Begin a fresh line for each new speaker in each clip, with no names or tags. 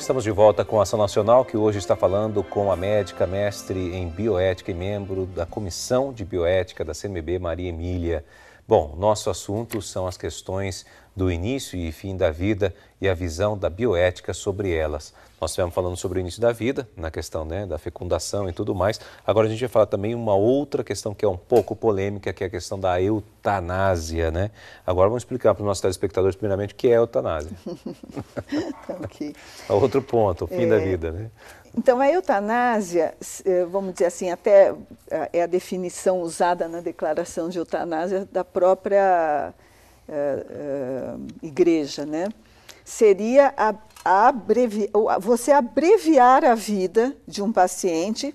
Estamos de volta com a Ação Nacional, que hoje está falando com a médica, mestre em bioética e membro da Comissão de Bioética da CNBB, Maria Emília. Bom, nosso assunto são as questões do início e fim da vida e a visão da bioética sobre elas. Nós estivemos falando sobre o início da vida, na questão da fecundação e tudo mais. Agora a gente vai falar também uma outra questão que é um pouco polêmica, que é a questão da eutanásia, né? Agora vamos explicar para os nossos telespectadores, primeiramente, o que é a eutanásia.
Okay.
Outro ponto, o fim da vida, né?
Então, a eutanásia, vamos dizer assim, até é a definição usada na declaração de eutanásia da própria igreja, né? Seria você abreviar a vida de um paciente,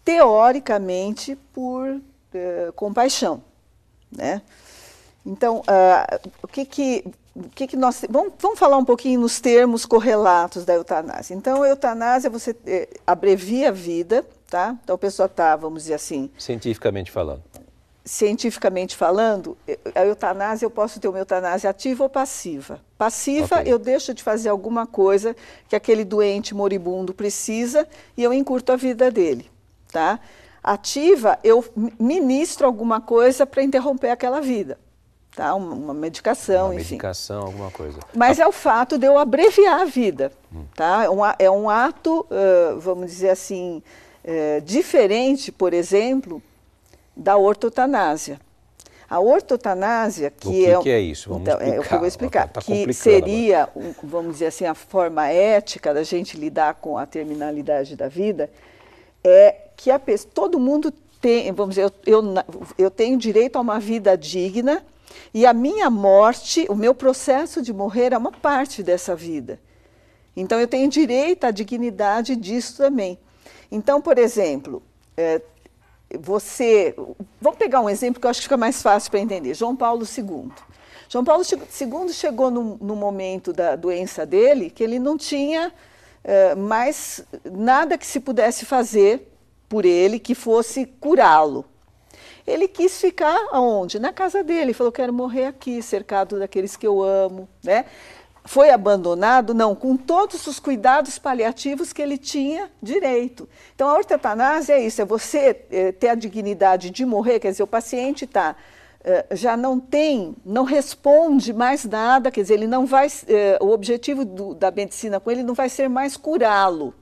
teoricamente, por compaixão, né? Então, o que nós... Vamos falar um pouquinho nos termos correlatos da eutanásia. Então, a eutanásia, você abrevia a vida, tá? Então, a pessoa está, vamos dizer assim...
Cientificamente falando.
Cientificamente falando, a eutanásia, eu posso ter uma eutanásia ativa ou passiva. Passiva, okay. Eu deixo de fazer alguma coisa que aquele doente moribundo precisa e eu encurto a vida dele, tá? Ativa, eu ministro alguma coisa para interromper aquela vida. Tá? Uma medicação, enfim.
Medicação, alguma coisa.
Mas é o fato de eu abreviar a vida. Tá? É um ato, vamos dizer assim, diferente, por exemplo, da ortotanásia. A ortotanásia, que
o que é isso? Vamos explicar.
É o que eu vou explicar.
Tá
que seria, vamos dizer assim, a forma ética da gente lidar com a terminalidade da vida, é que todo mundo tem, vamos dizer, eu tenho direito a uma vida digna. E a minha morte, o meu processo de morrer é uma parte dessa vida. Então, eu tenho direito à dignidade disso também. Então, por exemplo, vamos pegar um exemplo que eu acho que fica mais fácil para entender. João Paulo II. João Paulo II chegou no momento da doença dele que ele não tinha mais nada que se pudesse fazer por ele que fosse curá-lo. Ele quis ficar aonde? Na casa dele. Ele falou, quero morrer aqui, cercado daqueles que eu amo, né? Foi abandonado? Não, com todos os cuidados paliativos que ele tinha direito. Então, a ortotanásia é isso, é você ter a dignidade de morrer, quer dizer, o paciente já não responde mais nada, quer dizer, ele não vai, o objetivo da medicina com ele não vai ser mais curá-lo.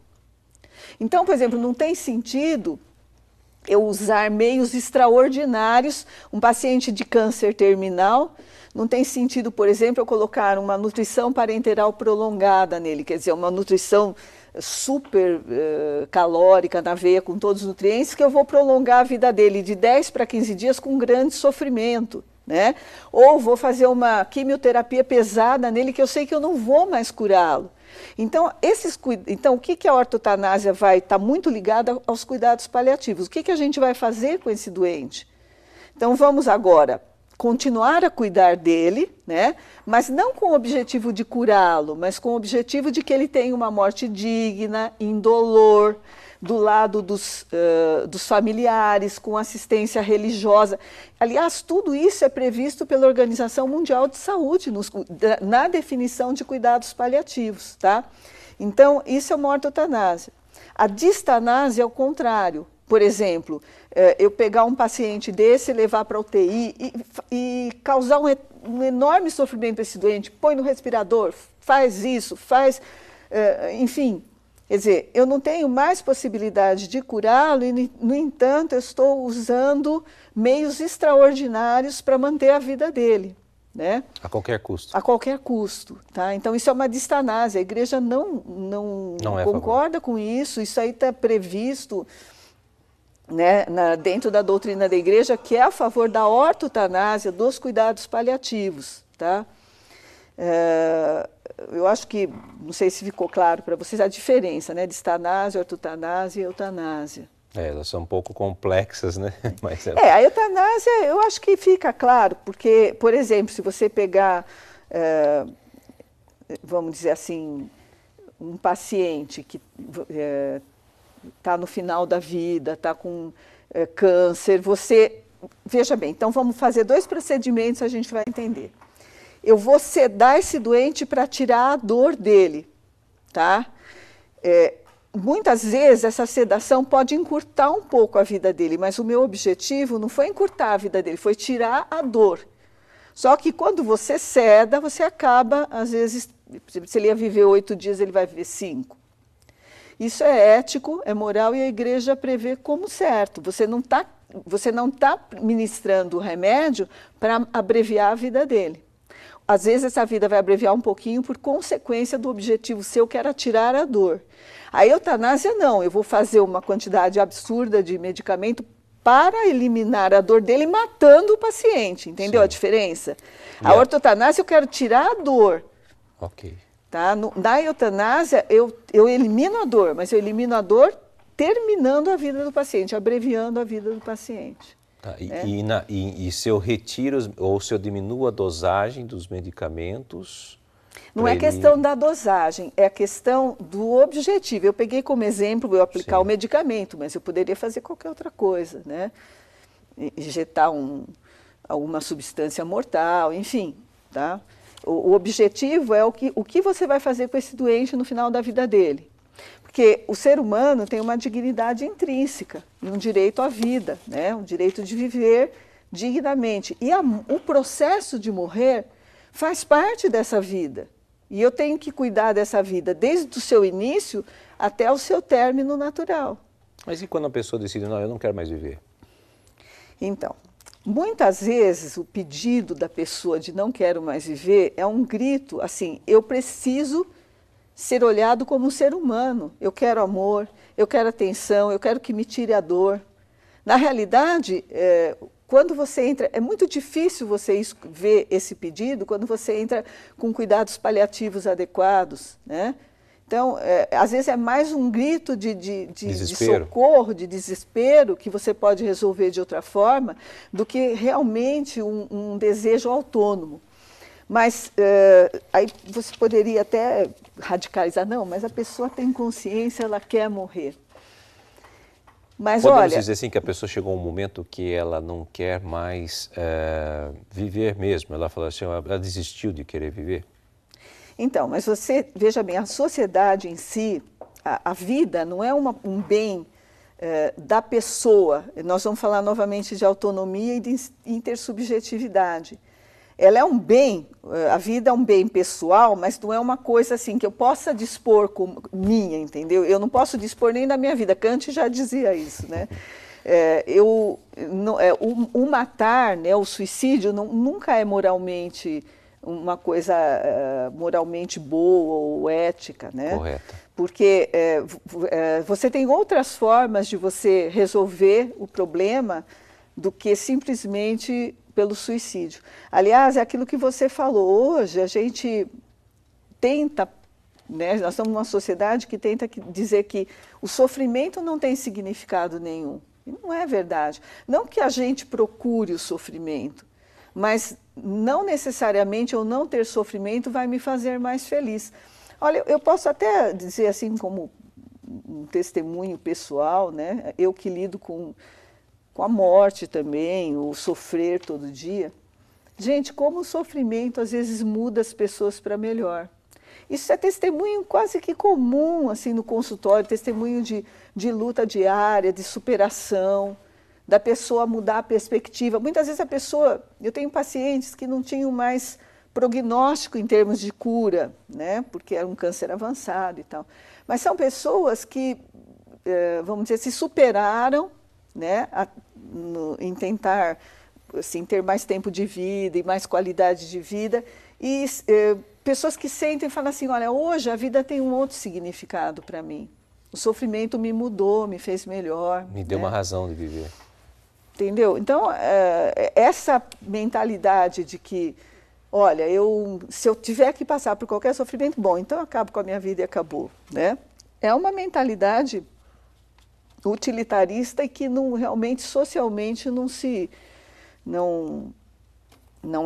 Então, por exemplo, não tem sentido eu usar meios extraordinários, um paciente de câncer terminal, não tem sentido, por exemplo, eu colocar uma nutrição parenteral prolongada nele, quer dizer, uma nutrição super calórica na veia com todos os nutrientes, que eu vou prolongar a vida dele de 10 para 15 dias com grande sofrimento, né? Ou vou fazer uma quimioterapia pesada nele que eu sei que eu não vou mais curá-lo. Então, o que a ortotanásia vai estar muito ligada aos cuidados paliativos? O que a gente vai fazer com esse doente? Então, vamos agora continuar a cuidar dele, né? Mas não com o objetivo de curá-lo, mas com o objetivo de que ele tenha uma morte digna, indolor, do lado dos familiares, com assistência religiosa. Aliás, tudo isso é previsto pela Organização Mundial de Saúde, na definição de cuidados paliativos, tá? Então, isso é uma ortotanásia. A distanásia é o contrário. Por exemplo, eu pegar um paciente desse, levar para a UTI e causar um enorme sofrimento para esse doente, põe no respirador, faz isso, enfim... Quer dizer, eu não tenho mais possibilidade de curá-lo e, no entanto, eu estou usando meios extraordinários para manter a vida dele, né?
A qualquer custo.
A qualquer custo, tá? Então, isso é uma distanásia. A igreja não concorda com isso. Isso aí está previsto, né, dentro da doutrina da igreja, que é a favor da ortotanásia, dos cuidados paliativos, tá? Eu acho que, não sei se ficou claro para vocês, a diferença, né, de distanásia, ortotanásia e eutanásia.
Elas são um pouco complexas, né? Mas
a eutanásia eu acho que fica claro, porque, por exemplo, se você pegar, vamos dizer assim, um paciente que está no final da vida, está com câncer, veja bem, então vamos fazer 2 procedimentos, a gente vai entender. Eu vou sedar esse doente para tirar a dor dele, tá? Muitas vezes essa sedação pode encurtar um pouco a vida dele, mas o meu objetivo não foi encurtar a vida dele, foi tirar a dor. Só que quando você seda, você acaba, às vezes, se ele ia viver 8 dias, ele vai viver 5. Isso é ético, é moral e a igreja prevê como certo. Você não tá ministrando o remédio para abreviar a vida dele. Às vezes essa vida vai abreviar um pouquinho por consequência do objetivo seu, que era tirar a dor. A eutanásia não, eu vou fazer uma quantidade absurda de medicamento para eliminar a dor dele, matando o paciente, entendeu? Sim. A diferença? A ortotanásia eu quero tirar a dor.
Ok.
Tá? Na eutanásia eu elimino a dor, mas eu elimino a dor terminando a vida do paciente, abreviando a vida do paciente.
Tá. E se eu retiro ou se eu diminuo a dosagem dos medicamentos...
Não é questão da dosagem, é a questão do objetivo. Eu peguei como exemplo eu aplicar Sim. o medicamento, mas eu poderia fazer qualquer outra coisa, né? Injetar alguma substância mortal, enfim. Tá? O objetivo é o que você vai fazer com esse doente no final da vida dele. Porque o ser humano tem uma dignidade intrínseca e um direito à vida, né? Um direito de viver dignamente. E o processo de morrer faz parte dessa vida. E eu tenho que cuidar dessa vida desde o seu início até o seu término natural.
Mas e quando a pessoa decide, não, eu não quero mais viver?
Então, muitas vezes o pedido da pessoa de não quero mais viver é um grito, assim, eu preciso ser olhado como um ser humano. Eu quero amor, eu quero atenção, eu quero que me tire a dor. Na realidade, quando você entra, é muito difícil você ver esse pedido quando você entra com cuidados paliativos adequados, né? Então, às vezes é mais um grito de socorro, de desespero, que você pode resolver de outra forma, do que realmente um desejo autônomo. Mas aí você poderia até radicalizar, não, mas a pessoa tem consciência, ela quer morrer. Mas
podemos dizer assim que a pessoa chegou a um momento que ela não quer mais viver mesmo, ela falou assim, ela desistiu de querer viver?
Então, mas você, veja bem, a sociedade em si, a vida não é um bem da pessoa, nós vamos falar novamente de autonomia e de intersubjetividade. Ela é um bem, a vida é um bem pessoal, mas não é uma coisa assim que eu possa dispor como minha, entendeu? Eu não posso dispor nem da minha vida, Kant já dizia isso, né? O matar, né, o suicídio nunca é moralmente uma coisa moralmente boa ou ética, né?
Correto.
Porque você tem outras formas de você resolver o problema do que simplesmente pelo suicídio. Aliás, é aquilo que você falou hoje, a gente tenta, né, nós estamos numa sociedade que tenta dizer que o sofrimento não tem significado nenhum. E não é verdade. Não que a gente procure o sofrimento, mas não necessariamente eu não ter sofrimento vai me fazer mais feliz. Olha, eu posso até dizer assim como um testemunho pessoal, né, eu que lido com a morte também, o sofrer todo dia. Gente, como o sofrimento às vezes muda as pessoas para melhor. Isso é testemunho quase que comum assim, no consultório, testemunho de luta diária, de superação, da pessoa mudar a perspectiva. Muitas vezes eu tenho pacientes que não tinham mais prognóstico em termos de cura, né, porque era um câncer avançado e tal. Mas são pessoas que, vamos dizer, se superaram, né, em tentar assim, ter mais tempo de vida e mais qualidade de vida, e pessoas que sentem e falam assim, olha, hoje a vida tem um outro significado para mim. O sofrimento me mudou, me fez melhor.
Me deu uma razão de viver.
Entendeu? Então, essa mentalidade de que, olha, se eu tiver que passar por qualquer sofrimento, bom, então eu acabo com a minha vida e acabou, né? É uma mentalidade utilitarista e que não, realmente socialmente não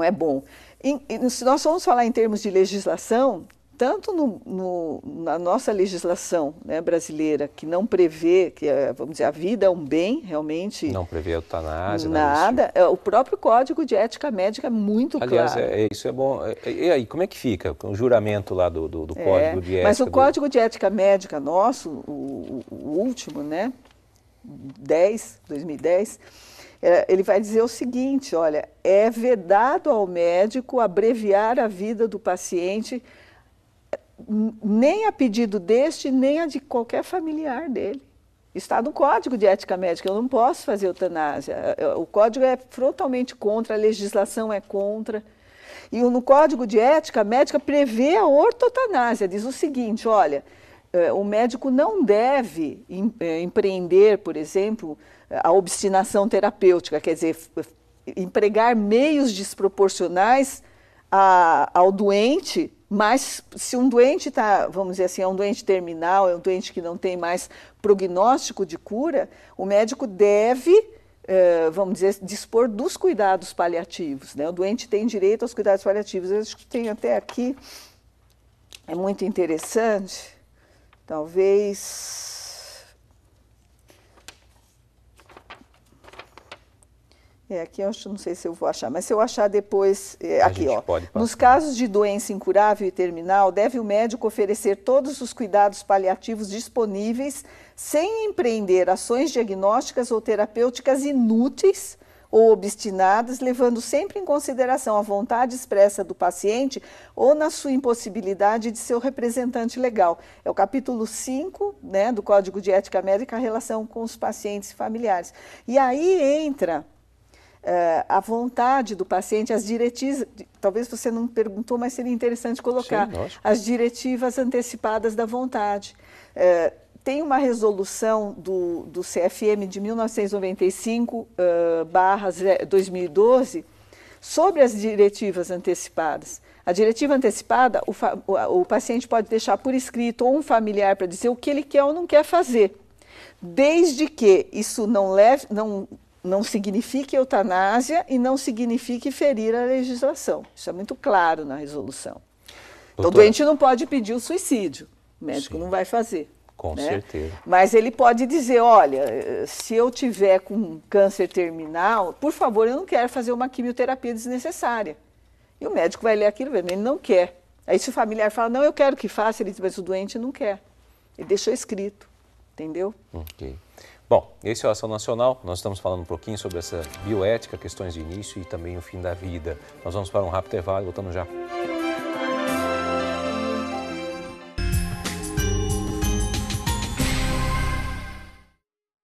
é bom. Se nós vamos falar em termos de legislação, tanto na nossa legislação, né, brasileira, que não prevê, que vamos dizer, a vida é um bem, realmente.
Não prevê eutanásia,
nada. O próprio Código de Ética Médica é muito
claro.
Aliás,
isso é bom. E aí, como é que fica com o juramento lá do Código de Ética?
Mas o Código de Ética Médica nosso, o último, né, 2010, ele vai dizer o seguinte, olha, é vedado ao médico abreviar a vida do paciente, nem a pedido deste, nem a de qualquer familiar dele. Está no Código de Ética Médica, eu não posso fazer eutanásia. O Código é frontalmente contra, a legislação é contra. E no Código de Ética Médica prevê a ortotanásia, diz o seguinte, olha, o médico não deve empreender, por exemplo, a obstinação terapêutica, quer dizer, empregar meios desproporcionais ao doente, mas se um doente está, vamos dizer assim, é um doente terminal, é um doente que não tem mais prognóstico de cura, o médico deve, vamos dizer, dispor dos cuidados paliativos, né? O doente tem direito aos cuidados paliativos. Eu acho que tem até aqui, é muito interessante, talvez... aqui eu não sei se eu vou achar, mas se eu achar depois, aqui, ó. Nos casos de doença incurável e terminal, deve o médico oferecer todos os cuidados paliativos disponíveis, sem empreender ações diagnósticas ou terapêuticas inúteis ou obstinadas, levando sempre em consideração a vontade expressa do paciente ou na sua impossibilidade de seu representante legal. É o capítulo 5, né, do Código de Ética Médica, a relação com os pacientes e familiares. E aí entra... a vontade do paciente, as diretivas, talvez você não perguntou, mas seria interessante colocar, sim, as diretivas antecipadas da vontade. Tem uma resolução do CFM de 1995/2012 sobre as diretivas antecipadas. A diretiva antecipada, o paciente pode deixar por escrito ou um familiar para dizer o que ele quer ou não quer fazer, desde que isso não signifique eutanásia e não signifique ferir a legislação. Isso é muito claro na resolução. Doutora, então, o doente não pode pedir o suicídio, o médico, sim, não vai fazer.
Com certeza.
Mas ele pode dizer, olha, se eu tiver com câncer terminal, por favor, eu não quero fazer uma quimioterapia desnecessária. E o médico vai ler aquilo, ele não quer. Aí se o familiar fala, não, eu quero que faça, ele diz, mas o doente não quer. Ele deixou escrito, entendeu?
Ok. Bom, esse é o Ação Nacional, nós estamos falando um pouquinho sobre essa bioética, questões de início e também o fim da vida. Nós vamos para um rápido intervalo e voltamos já.